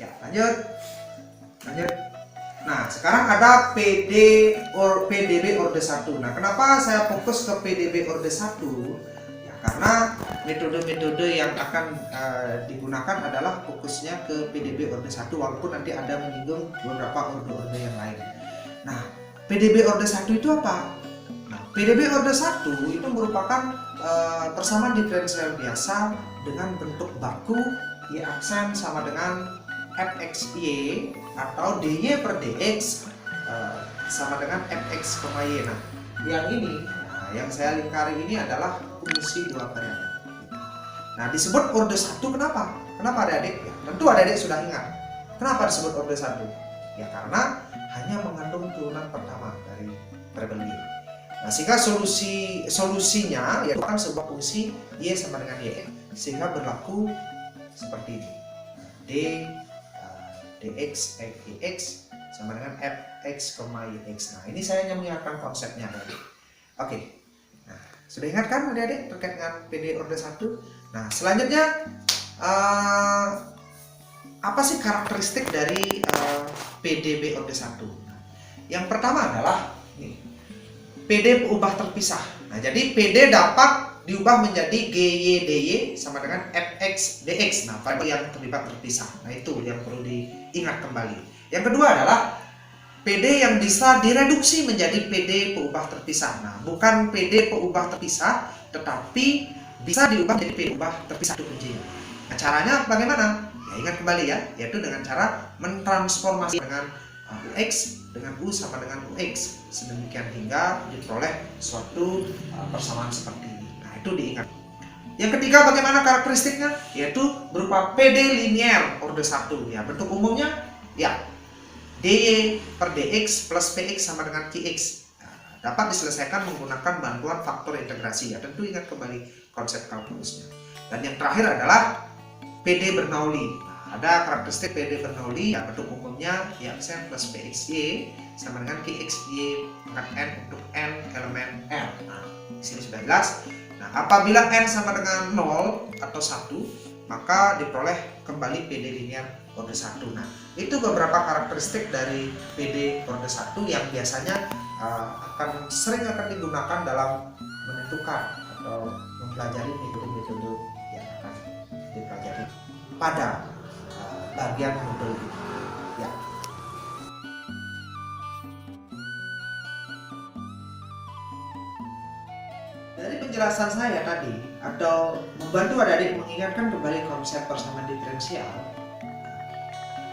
Ya, lanjut. Nah, sekarang ada PDB orde 1. Nah, kenapa saya fokus ke PDB orde 1? Ya, karena metode-metode yang akan digunakan adalah fokusnya ke PDB orde 1, walaupun nanti ada menyinggung beberapa orde-orde yang lain. Nah, PDB orde 1 itu apa? Nah, PDB orde 1 itu merupakan persamaan diferensial biasa dengan bentuk baku Y aksen sama dengan fxy atau dy per dx sama dengan fx, y. Nah, yang ini, yang saya lingkari ini adalah fungsi dua variabel. Nah, disebut orde 1 kenapa? Kenapa adik-adik? Ya, tentu adik-adik sudah ingat. Kenapa disebut orde 1? Ya karena hanya mengandung turunan pertama dari variabel y. Nah, sehingga solusinya yaitu kan sebuah fungsi y sama dengan y, sehingga berlaku seperti ini. dx x sama dengan fx, yx. Nah, ini saya hanya mengingatkan konsepnya tadi. Oke. Nah, sudah ingat kan adik-adik terkait dengan PD orde 1? Nah, selanjutnya apa sih karakteristik dari PDB orde 1? Yang pertama adalah nih, PD ubah terpisah. Nah, jadi PD dapat diubah menjadi gy dy sama dengan fx dx. Nah, pada yang terlibat terpisah. Nah, itu yang perlu diingat kembali. Yang kedua adalah PD yang bisa direduksi menjadi PD peubah terpisah. Nah, bukan PD peubah terpisah, tetapi bisa diubah menjadi PD peubah terpisah, itu kuncinya. Nah, caranya bagaimana? Ya, ingat kembali ya, yaitu dengan cara mentransformasi dengan ux dengan u sama dengan ux, sedemikian hingga diperoleh suatu persamaan seperti ini. Nah, itu diingat. Yang ketiga, bagaimana karakteristiknya? Yaitu berupa PD linier orde 1. Ya, bentuk umumnya ya dy per dx plus px sama dengan qx. Nah, dapat diselesaikan menggunakan bantuan faktor integrasi. Ya, tentu ingat kembali konsep kalkulusnya. Dan yang terakhir adalah PD Bernoulli. Nah, ada karakteristik PD Bernoulli, ya, bentuk umumnya y aksen plus pxy sama dengan qxy pangkat n untuk n elemen R. Nah, di sini sudah jelas. Nah, apabila n sama dengan 0 atau 1, maka diperoleh kembali PD linier orde 1. Nah, itu beberapa karakteristik dari PD orde 1 yang biasanya sering akan digunakan dalam menentukan atau mempelajari metode-metode yang akan dipelajari pada bagian modul ini. Ya. Dari penjelasan saya tadi, atau membantu adik-adik mengingatkan kembali konsep persamaan diferensial.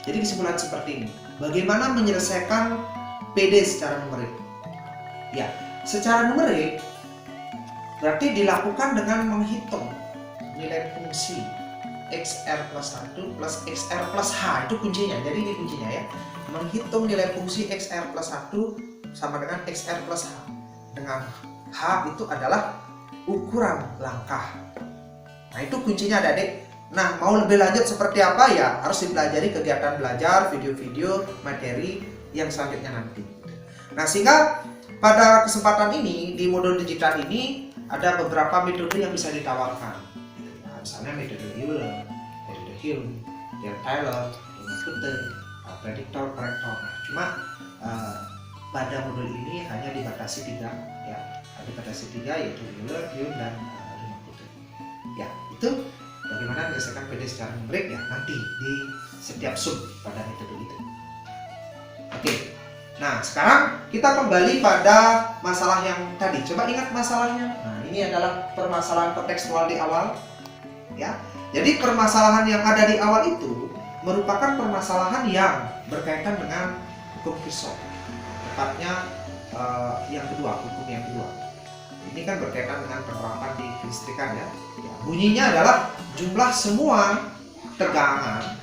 Jadi kesimpulan seperti ini. Bagaimana menyelesaikan PD secara numerik? Ya, secara numerik berarti dilakukan dengan menghitung nilai fungsi xr plus 1 plus xr plus h. Itu kuncinya. Jadi ini kuncinya ya. Menghitung nilai fungsi xr plus 1 sama dengan xr plus h. Dengan h itu adalah ukuran langkah. Nah, itu kuncinya adik-adik. Nah, mau lebih lanjut seperti apa ya? Harus dipelajari kegiatan belajar, video-video, materi yang selanjutnya nanti. Nah, sehingga pada kesempatan ini, di modul digital ini, ada beberapa metode yang bisa ditawarkan. Nah, misalnya metode Euler, metode Hume, Taylor, Kutte, prediktor, korektor. Nah, cuma pada modul ini hanya dibatasi 3 ya. Dibatasi 3 yaitu Euler, Hume, dan Kutte. Ya, itu bagaimana menyelesaikan PD secara numerik ya nanti di setiap sub pada metode itu. Oke. Nah, sekarang kita kembali pada masalah yang tadi. Coba ingat masalahnya. Nah, ini adalah permasalahan kontekstual di awal. Ya. Jadi permasalahan yang ada di awal itu merupakan permasalahan yang berkaitan dengan hukum Kirchhoff. Tepatnya yang kedua, hukum yang kedua. Ini kan berkaitan dengan penerapan di kelistrikan ya. Bunyinya adalah jumlah semua tegangan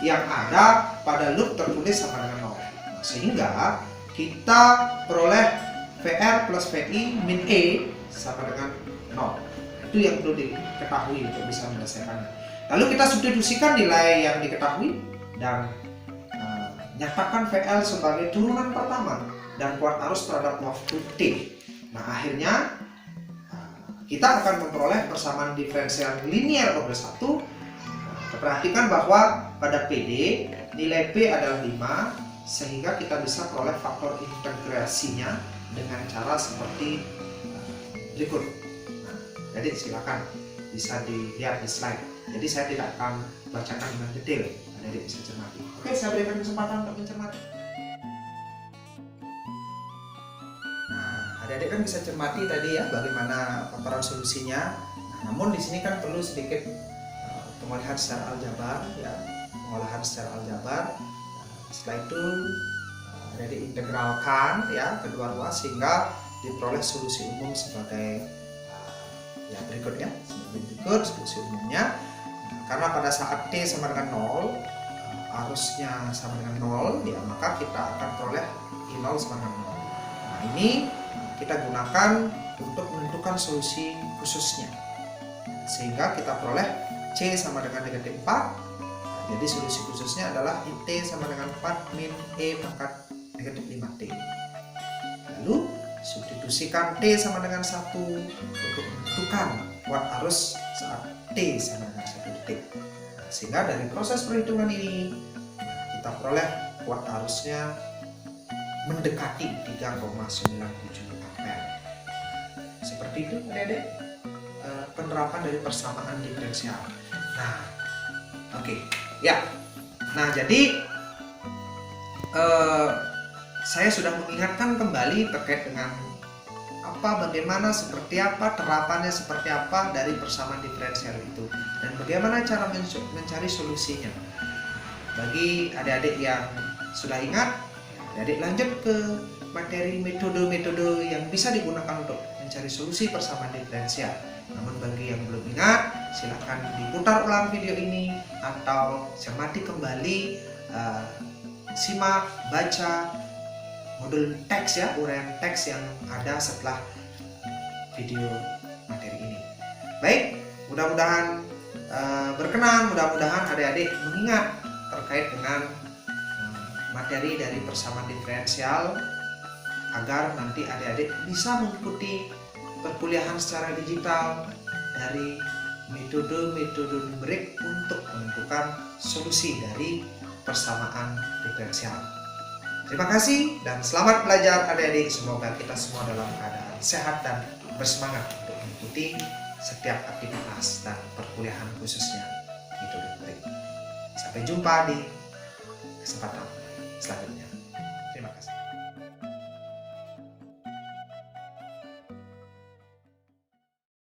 yang ada pada loop tertulis sama dengan 0. Nah, sehingga kita peroleh VR plus VI min E sama dengan 0. Itu yang perlu diketahui untuk bisa menyelesaikannya. Lalu kita substitusikan nilai yang diketahui dan nyatakan VL sebagai turunan pertama dan kuat arus terhadap waktu T. Nah, akhirnya kita akan memperoleh persamaan diferensial linier orde 1. Perhatikan bahwa pada PD, nilai P adalah 5, sehingga kita bisa peroleh faktor integrasinya dengan cara seperti berikut. Nah, jadi silakan bisa dilihat di slide. Jadi saya tidak akan bacakan dengan detail, adik-adik bisa cermati. Oke, saya berikan kesempatan untuk mencermati. Nah, adik-adik kan bisa cermati tadi ya bagaimana paparan solusinya. Nah, namun di sini kan perlu sedikit pengolahan secara aljabar ya, pengolahan secara aljabar. Setelah itu diintegralkan ya kedua-dua sehingga diperoleh solusi umum sebagai ya berikut ya, berikut solusi umumnya. Karena pada saat T sama dengan 0, arusnya sama dengan 0 ya, maka kita akan peroleh I0 sama dengan 0. Nah, ini kita gunakan untuk menentukan solusi khususnya, sehingga kita peroleh C sama dengan negatif 4. Jadi solusi khususnya adalah IT sama dengan 4 min E pangkat negatif 5T. Lalu substitusikan T sama dengan 1 untuk menentukan kuat arus saat T sama dengan 1 detik. Sehingga dari proses perhitungan ini kita peroleh kuat arusnya mendekati 3,97 ampere. Seperti itu adik-adik penerapan dari persamaan diferensial. Nah, oke. Ya, nah jadi saya sudah mengingatkan kembali terkait dengan bagaimana, seperti apa terapannya, seperti apa dari persamaan diferensial itu, dan bagaimana cara mencari solusinya. Bagi adik-adik yang sudah ingat, adik-adik lanjut ke materi metode-metode yang bisa digunakan untuk mencari solusi persamaan diferensial. Namun bagi yang belum ingat, silakan diputar ulang video ini atau cermati kembali, simak, baca modul teks ya, uraian teks yang ada setelah video materi ini. Baik, mudah-mudahan berkenan, mudah-mudahan adik-adik mengingat terkait dengan materi dari persamaan diferensial agar nanti adik-adik bisa mengikuti perkuliahan secara digital dari metode-metode numerik untuk menentukan solusi dari persamaan diferensial. Terima kasih dan selamat belajar adik-adik. Semoga kita semua dalam keadaan sehat dan bersemangat untuk mengikuti setiap aktivitas dan perkuliahan khususnya metode numerik. Sampai jumpa di kesempatan selanjutnya.